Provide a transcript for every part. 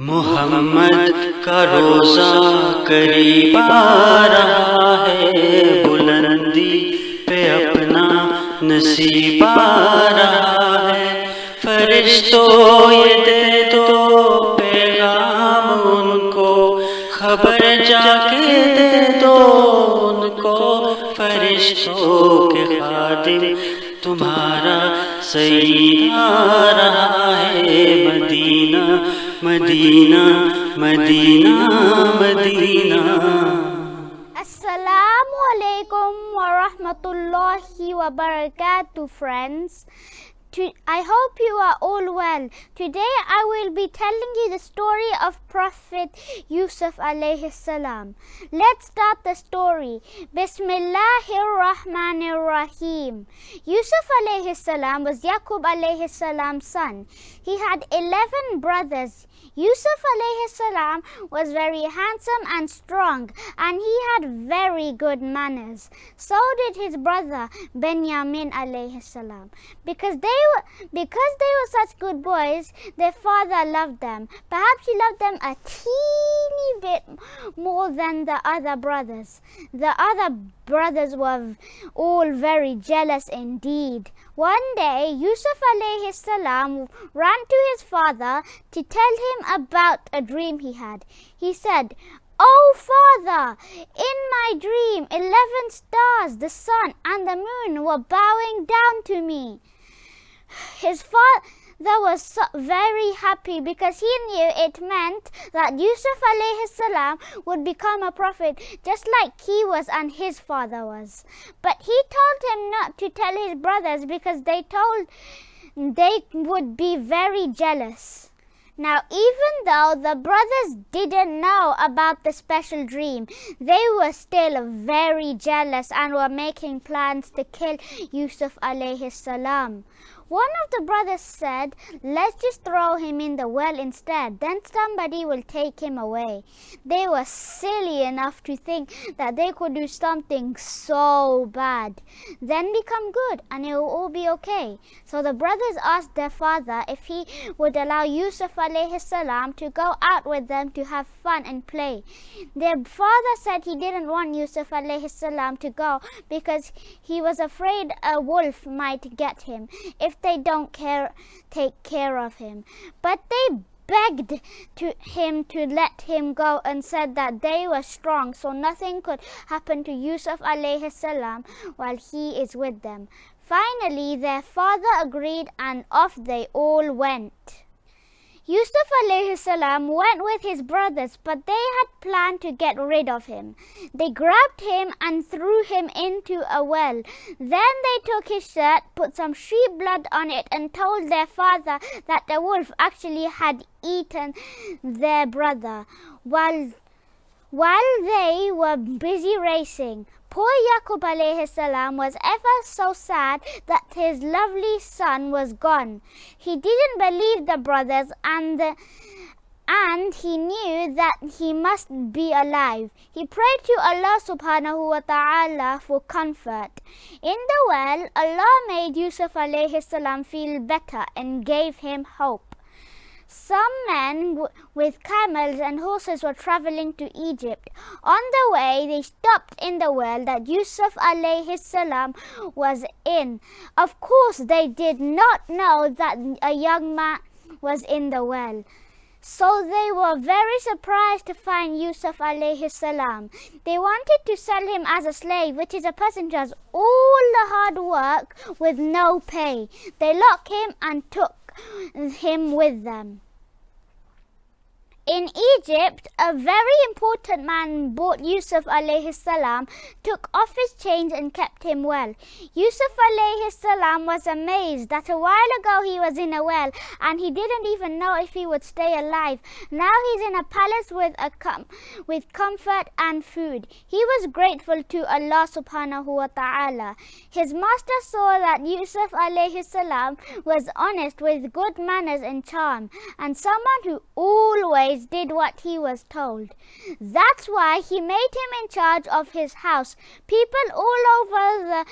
मोहम्मद का रोज़ा करीब आ रहा है, बुलंदी पे अपना नसीब आ रहा है। फरिश्तों ये दे दो पैगाम उनको, खबर जाके दे दो उनको। फरिश्तों के खादिम तुम्हारा सईद आ रहा है। Madina Madina Madina Madina. Assalamu alaikum wa rahmatullahi wa barakatuh, friends. I hope you are all well. Today I will be telling you the story of Prophet YOUSAF Alaihis salam. Let's start the story. Bismillahir Rahmanir Rahim. YOUSAF Alaihis salam was Yaqub Alaihis salam's son. He had 11 brothers. YOUSAF Alaihis salam was very handsome and strong, and he had very good manners. So did his brother Benjamin Alaihis salam. Because they were such good boys, their father loved them. Perhaps he loved them a teeny bit more than the other brothers. The other brothers were all very jealous indeed. One day, YOUSAF Alaihis salam ran to his father to tell him about a dream he had. He said, "Oh father, in my dream 11 stars, the sun and the moon were bowing down to me." His father was very happy because he knew it meant that YOUSAF Alaihis salam would become a prophet just like he was and his father was. But he told him not to tell his brothers because they would be very jealous. Now, even though the brothers didn't know about the special dream, they were still very jealous and were making plans to kill YOUSAF Alaihis salam. One of the brothers said, "Let's just throw him in the well instead, then somebody will take him away." They were silly enough to think that they could do something so bad, then become good and it will all be okay. So the brothers asked their father if he would allow YOUSAF Alaihis salam to go out with them to have fun and play. Their father said he didn't want YOUSAF Alaihis salam to go because he was afraid a wolf might get him if they don't take care of him. But they begged him to let him go and said that they were strong, so nothing could happen to YOUSAF Alaihis salam while he is with them. Finally, their father agreed and off they all went. YOUSAF Alaihis salam went with his brothers, but they had planned to get rid of him. They grabbed him and threw him into a well. Then they took his shirt, put some sheep blood on it, and told their father that the wolf actually had eaten their brother while they were busy racing. Poor Yaqub Alaihis salam was ever so sad that his lovely son was gone. He didn't believe the brothers and he knew that he must be alive. He prayed to Allah subhanahu wa ta'ala for comfort. In the well, Allah made YOUSAF Alaihis salam feel better and gave him hope. Some men with camels and horses were traveling to Egypt. On the way, they stopped in the well that YOUSAF Alaihis salam was in. Of course, they did not know that a young man was in the well. So they were very surprised to find YOUSAF Alaihis salam. They wanted to sell him as a slave, which is a person who does all the hard work with no pay. They locked him and took him with them. In Egypt, a very important man bought YOUSAF Alaihis salam, took off his chains and kept him well. YOUSAF Alaihis salam was amazed that a while ago he was in a well and he didn't even know if he would stay alive. Now he's in a palace with comfort and food. He was grateful to Allah subhanahu wa ta'ala. His master saw that YOUSAF Alaihis salam was honest with good manners and charm, and someone who always did what he was told. That's why he made him in charge of his house. People all over the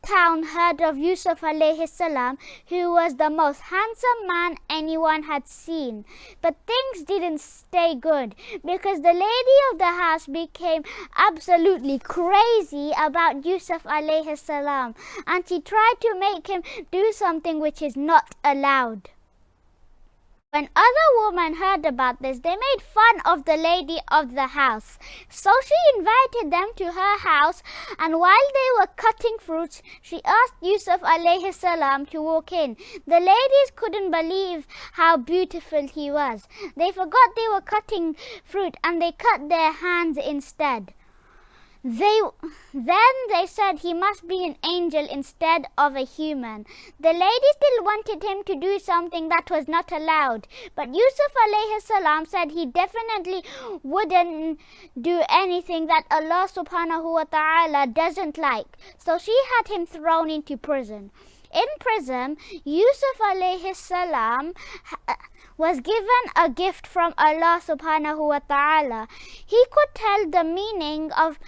town heard of Yusuf alayhi salam, who was the most handsome man anyone had seen. But things didn't stay good, because the lady of the house became absolutely crazy about Yusuf alayhi salam, and she tried to make him do something which is not allowed. When other women heard about this, they made fun of the lady of the house. So she invited them to her house, and while they were cutting fruits, she asked Yusuf alayhi salam to walk in. The ladies couldn't believe how beautiful he was. They forgot they were cutting fruit, and they cut their hands instead. Then they said he must be an angel instead of a human. The lady still wanted him to do something that was not allowed, but Yusuf alayhi salam said he definitely wouldn't do anything that Allah subhanahu wa ta'ala doesn't like. So she had him thrown into prison. In prison, Yusuf alayhi salam was given a gift from Allah subhanahu wa ta'ala. He could tell the meaning of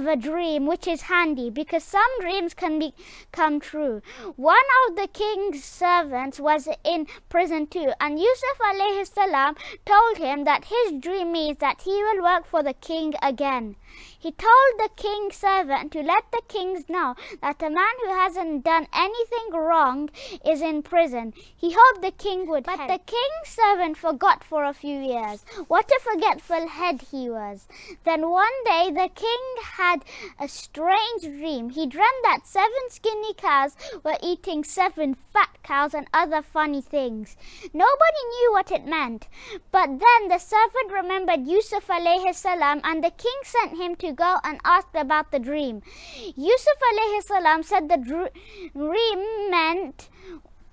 a dream, which is handy, because some dreams can become true. One of the king's servants was in prison too, and Yusuf alayhi salam told him that his dream means that he will work for the king again. He told the king's servant to let the king know that a man who hasn't done anything wrong is in prison. He hoped the king would help. But the king's servant forgot for a few years. What a forgetful head he was. Then one day the king had a strange dream. He dreamt that 7 skinny cows were eating 7 fat cows and other funny things. Nobody knew what it meant. But then the servant remembered Yusuf alayhi salam, and the king sent him to go and ask about the dream. Yusuf alayhi salam said the dream meant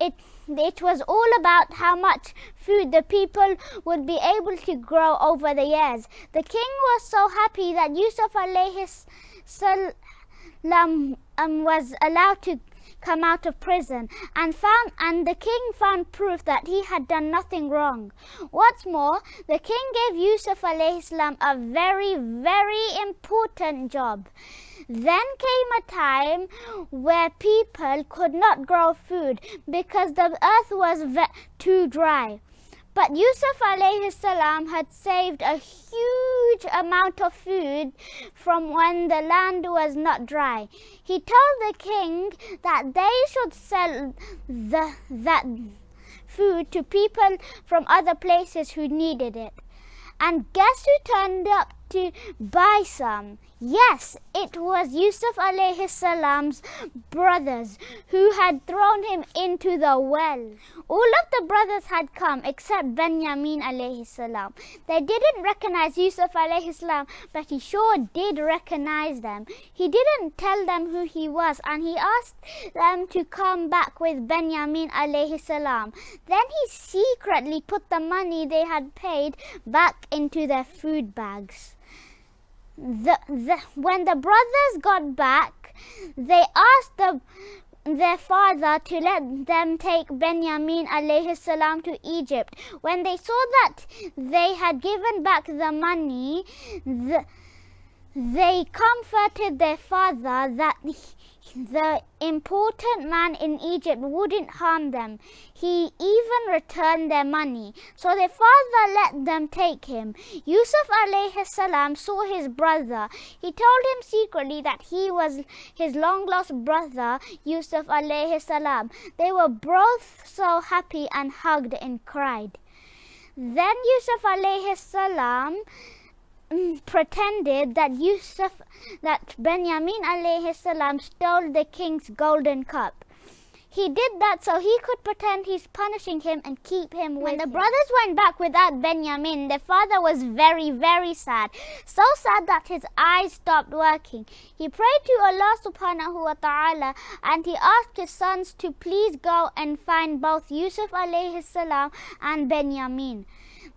it was all about how much food the people would be able to grow over the years. The king was so happy that Yusuf alayhi salam was allowed to come out of prison, and the king found proof that he had done nothing wrong. What's more, the king gave Yusuf alayhi salam a very, very important job. Then came a time where people could not grow food because the earth was too dry. But Yusuf alayhi salam had saved a huge amount of food from when the land was not dry. He told the king that they should sell that food to people from other places who needed it. And guess who turned up to buy some? Yes, it was Yusuf alayhi salam's brothers who had thrown him into the well. All of the brothers had come except Benjamin alayhi salam. They didn't recognize Yusuf alayhi salam, but he sure did recognize them. He didn't tell them who he was, and he asked them to come back with Benjamin alayhi salam. Then he secretly put the money they had paid back into their food bags. When the brothers got back, they asked their father to let them take Benjamin alayhi salam to Egypt. When they saw that they had given back the money, they comforted their father that the important man in Egypt wouldn't harm them. He even returned their money. So their father let them take him. Yusuf alayhi salam saw his brother. He told him secretly that he was his long-lost brother, Yusuf alayhi salam. They were both so happy and hugged and cried. Then Yusuf alayhi salam pretended that Benjamin alayhi salam stole the king's golden cup. He did that so he could pretend he's punishing him and keep him with him. When the brothers went back without Benjamin, their father was very, very sad. So sad that his eyes stopped working. He prayed to Allah subhanahu wa ta'ala, and he asked his sons to please go and find both Yusuf alayhi salam and Benjamin.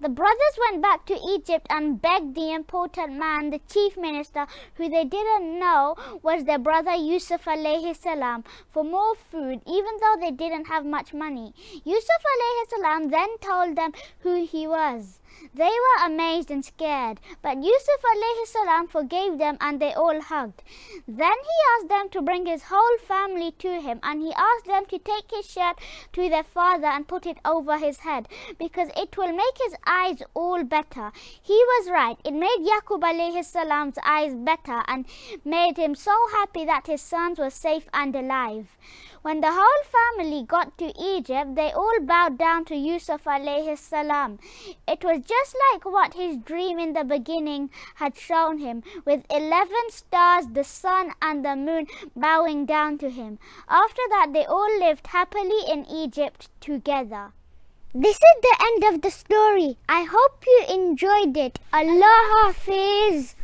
The brothers went back to Egypt and begged the important man, the chief minister, who they didn't know was their brother YOUSAF Alaihis salam, for more food, even though they didn't have much money. YOUSAF Alaihis salam then told them who he was. They were amazed and scared, but YOUSAF Alaihis salam forgave them and they all hugged. Then he asked them to bring his whole family to him, and he asked them to take his shirt to their father and put it over his head, because it will make his eyes all better. He was right. It made Yaqub Alaihis salam's eyes better and made him so happy that his sons were safe and alive. When the whole family got to Egypt, they all bowed down to YOUSAF Alaihis salam. It was just like what his dream in the beginning had shown him, with 11 stars, the sun and the moon bowing down to him. After that, they all lived happily in Egypt together. This is the end of the story. I hope you enjoyed it. Allah Hafiz.